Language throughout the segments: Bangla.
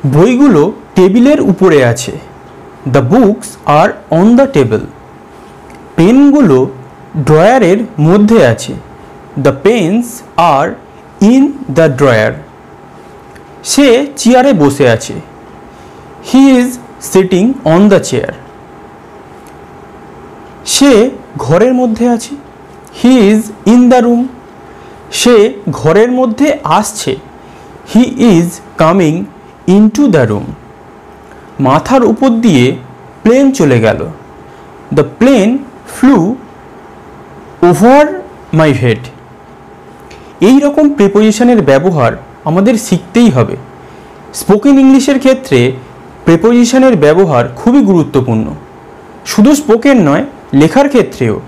বইগুলো টেবিলের উপরে আছে। The books are on the table. পেনগুলো ড্রয়ারের মধ্যে আছে। The pens are in the drawer. সে চেয়ারে বসে আছে। He is sitting on the chair. সে ঘরের মধ্যে আছে। He is in the room. সে ঘরের মধ্যে আসছে। He is coming into the room. মাথার উপর দিয়ে প্লেন চলে গেল। The plane flew over my head. এই রকম প্রিপোজিশনের ব্যবহার আমাদের শিখতেই হবে। স্পোকেন ইংলিশের ক্ষেত্রে প্রিপোজিশনের ব্যবহার খুবই গুরুত্বপূর্ণ। শুধু স্পোকেন নয়, লেখার ক্ষেত্রেও।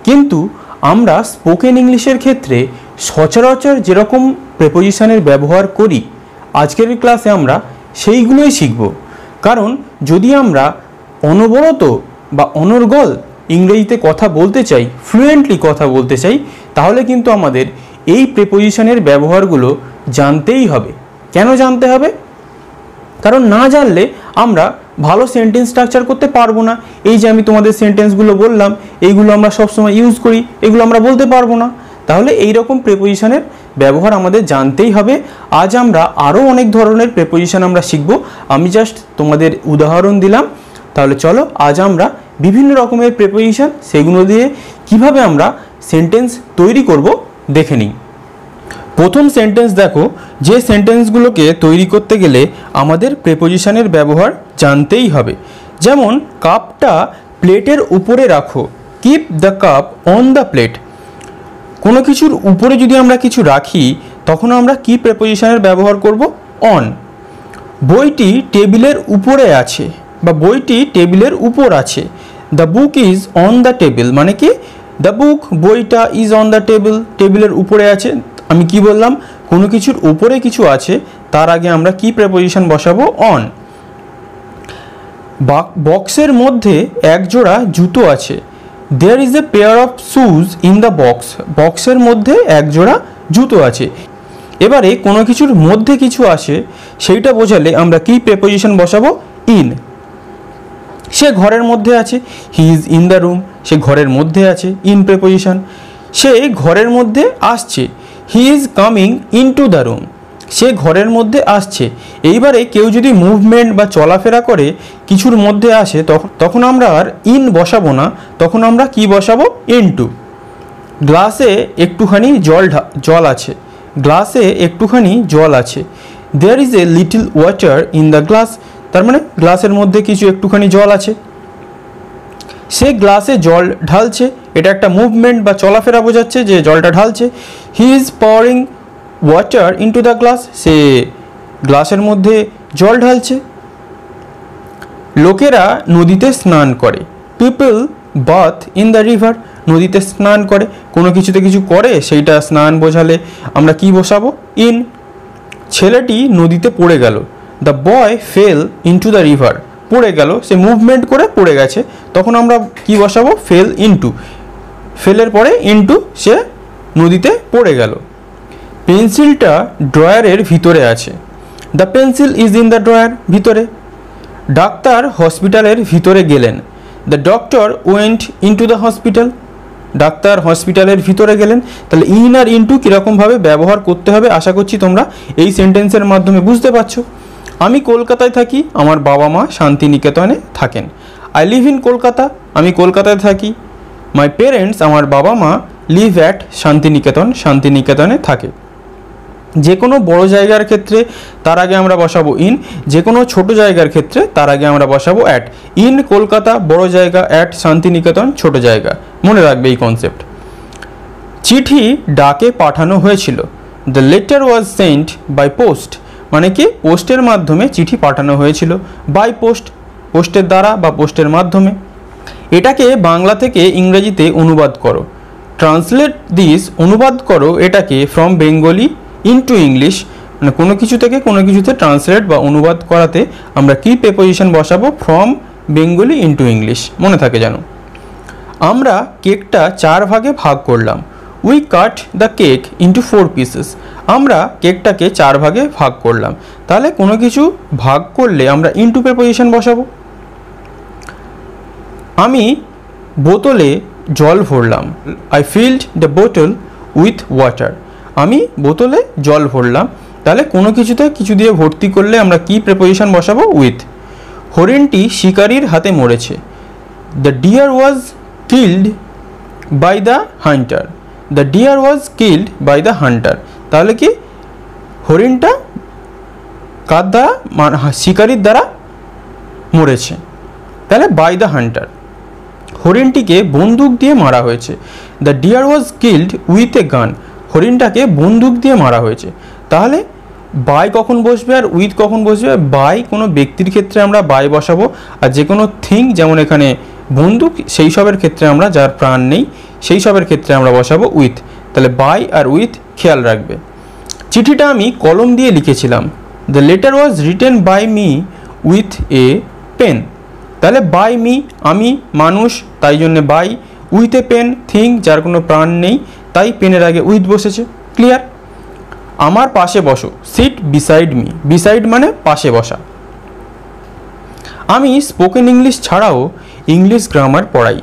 কিন্তু আমরা স্পোকেন ইংলিশের ক্ষেত্রে সচরাচর যেরকম প্রিপোজিশনের ব্যবহার করি, আজকের ক্লাসে আমরা সেইগুলোই শিখব। কারণ যদি আমরা অনবরত বা অনর্গল ইংরেজিতে কথা বলতে চাই, ফ্লুয়েন্টলি কথা বলতে চাই, তাহলে কিন্তু আমাদের এই প্রিপোজিশনের ব্যবহারগুলো জানতেই হবে। কেন জানতে হবে? কারণ না জানলে আমরা ভালো সেন্টেন্স স্ট্রাকচার করতে পারবো না। এই যে আমি তোমাদের সেন্টেন্সগুলো বললাম, এইগুলো আমরা সবসময় ইউজ করি, এগুলো আমরা বলতে পারবো না। তাহলে এই রকম প্রিপোজিশনের ব্যবহার আমাদের জানতেই হবে। আজ আমরা আরও অনেক ধরনের প্রিপোজিশন আমরা শিখব। আমি জাস্ট তোমাদের উদাহরণ দিলাম। তাহলে চলো আজ আমরা বিভিন্ন রকমের প্রিপোজিশন, সেগুলো দিয়ে কিভাবে আমরা সেন্টেন্স তৈরি করব দেখে নিই। প্রথম সেন্টেন্স দেখো, যে সেন্টেন্সগুলোকে তৈরি করতে গেলে আমাদের প্রিপোজিশনের ব্যবহার জানতেই হবে। যেমন কাপটা প্লেটের উপরে রাখো। Keep the cup on the plate. কোনো কিছুর উপরে যদি আমরা কিছু রাখি, তখন আমরা কি প্রিপোজিশনের ব্যবহার করব? অন। বইটি টেবিলের উপরে আছে বা বইটি টেবিলের উপর আছে। The book is on the table, মানে কি দ্য বুক, বইটা, ইজ অন দ্য টেবিল, টেবিলের উপরে আছে। আমি কি বললাম? কোনো কিছুর উপরে কিছু আছে, তার আগে আমরা কি প্রিপোজিশন বসাবো? অন। বক্সের মধ্যে এক জোড়া জুতো আছে। There is a pair of shoes in the box. বক্সের মধ্যে এক জোড়া জুতো আছে। এবারে কোনো কিছুর মধ্যে কিছু আসে, সেইটা বোঝালে আমরা কি প্রিপোজিশন বসাবো? ইন। সে ঘরের মধ্যে আছে। He is in the room. সে ঘরের মধ্যে আছে, ইন প্রিপোজিশন। সে ঘরের মধ্যে আসছে। He is coming into the room. সে ঘরের মধ্যে আসছে। এইবারে কেউ যদি মুভমেন্ট বা চলাফেরা করে কিছুর মধ্যে আসে, তখন আমরা আর ইন বসাবো না, তখন আমরা কি বসাবো? ইনটু। গ্লাসে একটুখানি জল আছে। গ্লাসে একটুখানি জল আছে। There is a little water in the glass. তার মানে গ্লাসের মধ্যে কিছু একটুখানি জল আছে। সে গ্লাসে জল ঢালছে। এটা একটা মুভমেন্ট বা চলাফেরা বোঝাচ্ছে যে জলটা ঢালছে। He is pouring water into the glass. সে গ্লাসের মধ্যে জল ঢালছে। লোকেরা নদীতে স্নান করে। People bath in the river. নদীতে স্নান করে। কোনো কিছুতে কিছু করে, সেইটা স্নান বোঝালে আমরা কি বসাবো? ইন। ছেলেটি নদীতে পড়ে গেল। The boy fail into the river. পড়ে গেল, সে মুভমেন্ট করে পড়ে গেছে, তখন আমরা কি বসাবো? Fell into. ফেলের পরে ইনটু, সে নদীতে পড়ে গেল। পেন্সিলটা ড্রয়ারের ভিতরে আছে। The pencil is in the drawer. ভিতরে। ডাক্তার হসপিটালের ভিতরে গেলেন। The doctor went into the hospital. Doctor হসপিটালের ভিতরে গেলেন। তাহলে ইন আর ইনটু কীরকমভাবে ব্যবহার করতে হবে আশা করছি তোমরা এই সেন্টেন্সের মাধ্যমে বুঝতে পারছো। আমি কলকাতায় থাকি। আমার বাবা মা শান্তিনিকেতনে থাকেন। I live in Kolkata. আমি কলকাতায় থাকি। মাই পেরেন্টস, আমার বাবা মা, লিভ অ্যাট শান্তিনিকেতন। শান্তিনিকেতনে থাকে। যে কোনো বড় জায়গার ক্ষেত্রে তার আগে আমরা বসাবো ইন। যে কোনো ছোট জায়গার ক্ষেত্রে তার আগে আমরা বসাবো অ্যাট। ইন কলকাতা বড় জায়গা, অ্যাট শান্তিনিকেতন ছোট জায়গা। মনে রাখবে এই কনসেপ্ট। চিঠি ডাকে পাঠানো হয়েছিল। The letter was sent by post. মানে কি পোস্টের মাধ্যমে চিঠি পাঠানো হয়েছিল। বাই পোস্ট, পোস্টের দ্বারা বা পোস্টের মাধ্যমে। এটাকে বাংলা থেকে ইংরেজিতে অনুবাদ করো। ট্রান্সলেট দিস, অনুবাদ করো এটাকে ফ্রম বেঙ্গলি ইনটু ইংলিশ। মানে কোনো কিছু থেকে কোনো কিছুতে ট্রান্সলেট বা অনুবাদ করাতে আমরা কি প্রিপোজিশন বসাবো? From Bengali into English. মনে থাকে যেন। আমরা কেকটা 4 ভাগে ভাগ করলাম। We cut the cake into 4 pieces. আমরা কেকটাকে 4 ভাগে ভাগ করলাম। তাহলে কোনো কিছু ভাগ করলে আমরা ইন্টু প্রিপোজিশন বসাবো। আমি বোতলে জল ভরলাম। আই ফিল্ড দ্য বোতল উইথ ওয়াটার। আমি বোতলে জল ভরলাম। তাহলে কোনো কিছুতে কিছু দিয়ে ভর্তি করলে আমরা কি প্রিপোজিশন বসাবো? উইথ। হরিণটি শিকারীর হাতে মরেছে। The deer was killed by the hunter. The deer was killed by the hunter. তাহলে কি হরিণটা কার দ্বারা? শিকারীর দ্বারা মরেছে। তাহলে বাই দ্য হান্টার। হরিণটিকে বন্দুক দিয়ে মারা হয়েছে। The deer was killed with a gun. হরিণটাকে বন্দুক দিয়ে মারা হয়েছে। তাহলে বাই কখন বসবে আর উইথ কখন বসবে? বাই কোনো ব্যক্তির ক্ষেত্রে আমরা বাই বসাবো, আর যে কোনো থিং, যেমন এখানে বন্দুক, সেই সবের ক্ষেত্রে আমরা, যার প্রাণ নেই সেই সবের ক্ষেত্রে আমরা বসাবো উইথ। তাহলে বাই আর উইথ খেয়াল রাখবে। চিঠিটা আমি কলম দিয়ে লিখেছিলাম। The letter was written by me with a pen. তাহলে বাই মি, আমি মানুষ, তাই জন্য by. With a pen, thing, যার কোনো প্রাণ নেই, তাই পেনের আগে উইথ বসেছে। ক্লিয়ার? আমার পাশে বসো। Seat beside me. বিসাইড মানে পাশে বসা। আমি স্পোকেন ইংলিশ ছাড়াও ইংলিশ গ্রামার পড়াই।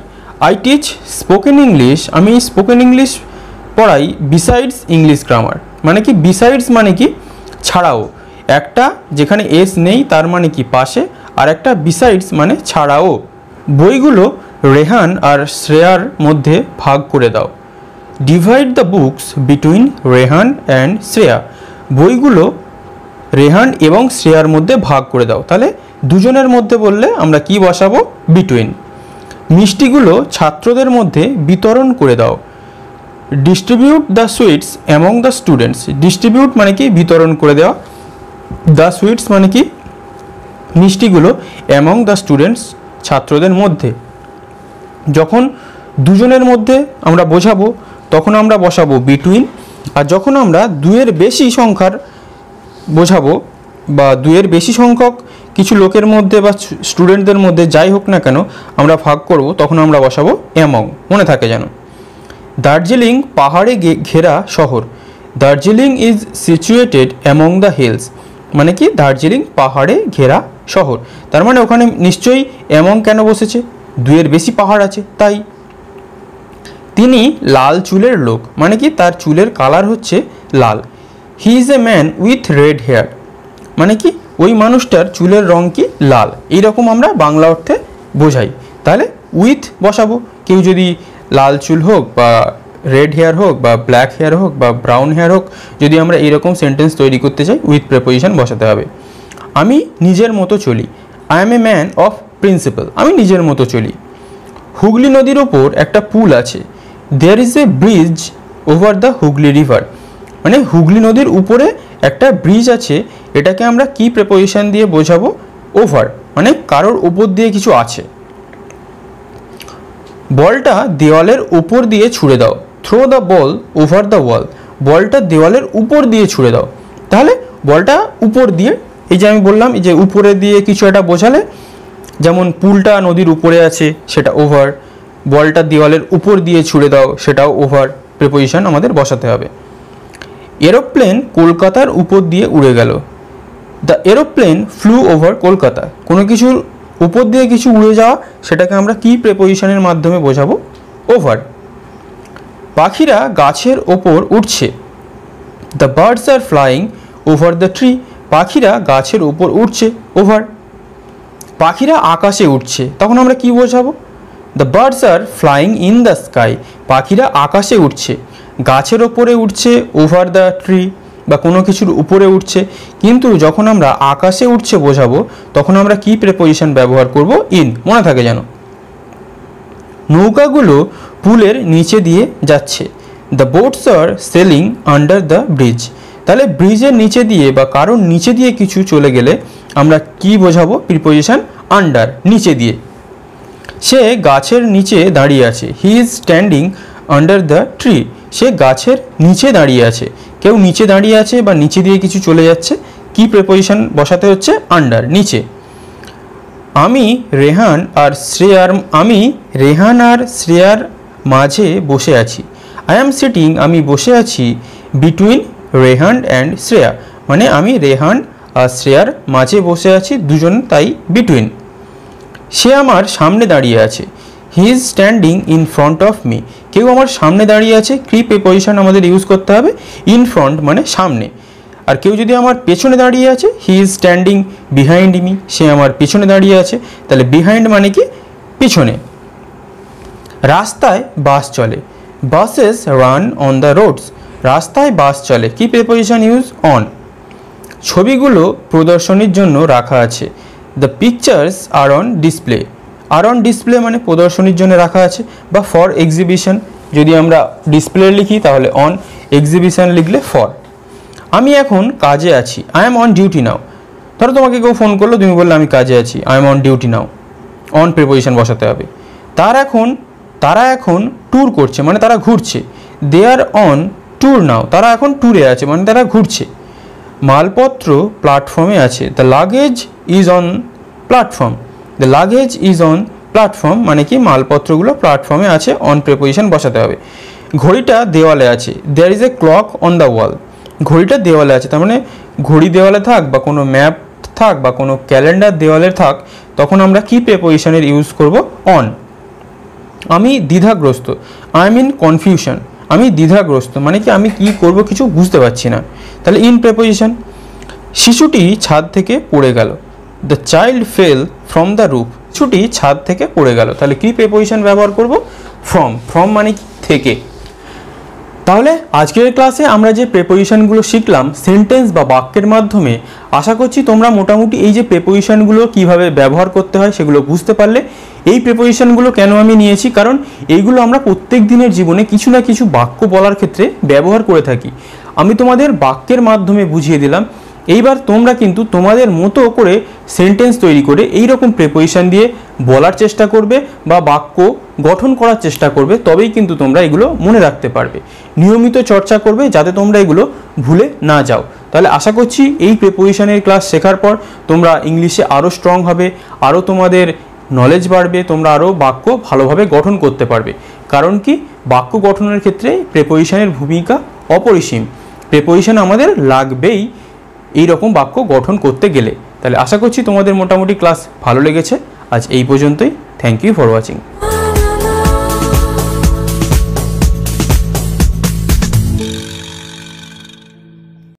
I teach spoken English. আমি স্পোকেন ইংলিশ পড়াই বিসাইডস ইংলিশ গ্রামার। মানে কি বিসাইডস মানে কি ছাড়াও। একটা যেখানে এস নেই তার মানে কি পাশে, আর একটা বিসাইডস মানে ছাড়াও। বইগুলো রেহান আর শ্রেয়ার মধ্যে ভাগ করে দাও। Divide the books between Rehan and Shreya. বইগুলো রেহান এবং শ্রেয়ার মধ্যে ভাগ করে দাও। তাহলে দুজনের মধ্যে বললে আমরা কি বসাবো? বিটুইন। মিষ্টিগুলো ছাত্রদের মধ্যে বিতরণ করে দাও। Distribute the sweets among the students. Distribute মানে কি বিতরণ করে দেওয়া। দ্য সুইটস মানে কি মিষ্টিগুলো, অ্যামং দ্য স্টুডেন্টস ছাত্রদের মধ্যে। যখন দুজনের মধ্যে আমরা বোঝাবো তখন আমরা বসাবো বিটুইন। আর যখন আমরা দুইয়ের বেশি সংখ্যার বোঝাবো বা দুইয়ের বেশি সংখ্যক কিছু লোকের মধ্যে বা স্টুডেন্টদের মধ্যে যাই হোক না কেন আমরা ভাগ করব, তখন আমরা বসাবো অ্যামং। মনে থাকে যেন। দার্জিলিং পাহাড়ে ঘেরা শহর। Darjeeling is situated among the hills. মানে কি দার্জিলিং পাহাড়ে ঘেরা শহর। তার মানে ওখানে নিশ্চয়ই অ্যামং কেন বসেছে? দুইয়ের বেশি পাহাড় আছে তাই। তিনি লাল চুলের লোক। মানে কি তার চুলের কালার হচ্ছে লাল। He is a man with red hair. মানে কি ওই মানুষটার চুলের রং কি লাল। এইরকম আমরা বাংলা অর্থে বোঝাই। তাহলে উইথ বসাবো। কেউ যদি লাল চুল হোক বা রেড হেয়ার হোক বা ব্ল্যাক হেয়ার হোক বা ব্রাউন হেয়ার হোক, যদি আমরা এইরকম সেন্টেন্স তৈরি করতে চাই উইথ প্রিপোজিশন বসাতে হবে। আমি নিজের মতো চলি। I M a man of principal. আমি নিজের মতো চলি। হুগলি নদীর ওপর একটা পুল আছে। There is a bridge over the Hooghly river. মানে হুগলি নদীর উপরে একটা ব্রিজ আছে। এটাকে আমরা কি প্রিপোজিশন দিয়ে বোঝাবো? ওভার। মানে কারোর উপর দিয়ে কিছু আছে। বলটা দেওয়ালের উপর দিয়ে ছুঁড়ে দাও। Throw the ball over the wall. বলটা দেওয়ালের উপর দিয়ে ছুঁড়ে দাও। তাহলে বলটা উপর দিয়ে, এই যে আমি বললাম যে উপরে দিয়ে কিছু একটা বোঝালে, যেমন পুলটা নদীর উপরে আছে সেটা ওভার, বলটা দেওয়ালের উপর দিয়ে ছুঁড়ে দাও সেটাও ওভার। প্রিপোজিশন আমাদের বসাতে হবে। এরোপ্লেন কলকাতার উপর দিয়ে উড়ে গেল। The aeroplane flu over Kolkata. কোনো কিছুর উপর দিয়ে কিছু উড়ে যাওয়া, সেটাকে আমরা কি প্রিপোজিশনের মাধ্যমে বোঝাবো? ওভার। পাখিরা গাছের ওপর উঠছে। The birds are flying over the tree. পাখিরা গাছের ওপর উঠছে, ওভার। পাখিরা আকাশে উঠছে, তখন আমরা কি বোঝাবো? The birds are flying in the sky. পাখিরা আকাশে উঠছে, গাছের ওপরে উঠছে, ওভার দ্য ট্রি বা কোনো কিছুর উপরে উঠছে। কিন্তু যখন আমরা আকাশে উঠছে বোঝাবো তখন আমরা কি প্রিপোজিশন ব্যবহার করব? ইন। মনে থাকে যেন। নৌকাগুলো পুলের নিচে দিয়ে যাচ্ছে। The boats are sailing under the bridge. তাহলে ব্রিজের নিচে দিয়ে বা কারোর নিচে দিয়ে কিছু চলে গেলে আমরা কি বোঝাবো? প্রিপোজিশন আন্ডার, নিচে দিয়ে। সে গাছের নিচে দাঁড়িয়ে আছে। He is standing under the tree. সে গাছের নিচে দাঁড়িয়ে আছে। কেউ নিচে দাঁড়িয়ে আছে বা নিচে দিয়ে কিছু চলে যাচ্ছে, কি প্রিপোজিশন বসাতে হচ্ছে? আন্ডার, নিচে। আমি রেহান আর শ্রেয়ার মাঝে বসে আছি। আই অ্যাম সিটিং, আমি বসে আছি, বিটুইন রেহান অ্যান্ড শ্রেয়া, মানে আমি রেহান আর শ্রেয়ার মাঝে বসে আছি, দুজন তাই বিটুইন। সে আমার সামনে দাঁড়িয়ে আছে, he is standing in front of me, কেউ আমার সামনে দাঁড়িয়ে আছে, কি প্রিপোজিশন আমাদের ইউজ করতে হবে, ইন ফ্রন্ট মানে সামনে। আর কেউ যদি আমার পেছনে দাঁড়িয়ে আছে, he is standing behind me, সে আমার পিছনে দাঁড়িয়ে আছে, তাহলে বিহাইন্ড মানে কি পিছনে। রাস্তায় বাস চলে, buses run on the roads, রাস্তায় বাস চলে, কি প্রিপোজিশন ইউজ, অন। ছবিগুলো প্রদর্শনীর জন্য রাখা আছে, the pictures are on display, are on display মানে প্রদর্শনীর জন্য রাখা আছে, বা ফর এক্সিবিশন, যদি আমরা ডিসপ্লে লিখি তাহলে অন, এক্সিবিশন লিখলে ফর। আমি এখন কাজে আছি, আই এম অন ডিউটি নাও, ধরো তোমাকে কেউ ফোন করলো, তুমি বললে আমি কাজে আছি, I am on duty now, on preposition বসাতে হবে। তারা এখন ট্যুর করছে, মানে তারা ঘুরছে, দে আর অন ট্যুর নাও, তারা এখন ট্যুরে আছে, মানে তারা ঘুরছে। মালপত্র প্ল্যাটফর্মে আছে, the luggage is on platform, the luggage is on platform মানে কি মালপত্রগুলো প্ল্যাটফর্মে আছে, অন প্রিপোজিশন বসাতে হবে। ঘড়িটা দেওয়ালে আছে, there is a clock on the wall, ঘড়িটা দেওয়ালে আছে, তার মানে ঘড়ি দেওয়ালে থাক বা কোনো ম্যাপ থাক বা কোনো ক্যালেন্ডার দেওয়ালে থাক, তখন আমরা কি প্রিপোজিশনের ইউজ করব, অন। আমি দ্বিধাগ্রস্ত, আই এম ইন কনফিউশন, আমি দ্বিধাগ্রস্ত মানে কি আমি কি করব কিছু বুঝতে পারছি না, তাহলে ইন প্রিপোজিশন। শিশুটি ছাদ থেকে পড়ে গেল, the child fell from the roof, শিশুটি ছাদ থেকে পড়ে গেল, তাহলে কি প্রিপোজিশন ব্যবহার করব, ফ্রম, ফ্রম মানে কি থেকে। তাহলে আজকের ক্লাসে আমরা যে প্রিপোজিশনগুলো শিখলাম সেন্টেন্স বা বাক্যের মাধ্যমে, আশা করছি তোমরা মোটামুটি এই যে প্রিপোজিশনগুলো কিভাবে ব্যবহার করতে হয় সেগুলো বুঝতে পারলে। এই প্রিপোজিশনগুলো কেন আমি নিয়েছি, কারণ এইগুলো আমরা প্রত্যেক দিনের জীবনে কিছু না কিছু বাক্য বলার ক্ষেত্রে ব্যবহার করে থাকি। আমি তোমাদের বাক্যের মাধ্যমে বুঝিয়ে দিলাম, এইবার তোমরা কিন্তু তোমাদের মতো করে সেন্টেন্স তৈরি করে এই রকম প্রিপোজিশন দিয়ে বলার চেষ্টা করবে বা বাক্য গঠন করার চেষ্টা করবে, তবেই কিন্তু তোমরা এগুলো মনে রাখতে পারবে। নিয়মিত চর্চা করবে যাতে তোমরা এগুলো ভুলে না যাও। তাহলে আশা করছি এই প্রিপোজিশনের ক্লাস শেখার পর তোমরা ইংলিশে আরও স্ট্রং হবে, আরও তোমাদের নলেজ বাড়বে, তোমরা আরও বাক্য ভালোভাবে গঠন করতে পারবে। কারণ কি, বাক্য গঠনের ক্ষেত্রে প্রিপোজিশনের ভূমিকা অপরিসীম, প্রিপোজিশন আমাদের লাগবেই এই রকম বাক্য গঠন করতে গেলে। তাহলে আশা করছি তোমাদের মোটামুটি ক্লাস ভালো লেগেছে। আজ এই পর্যন্তই। Thank you for watching.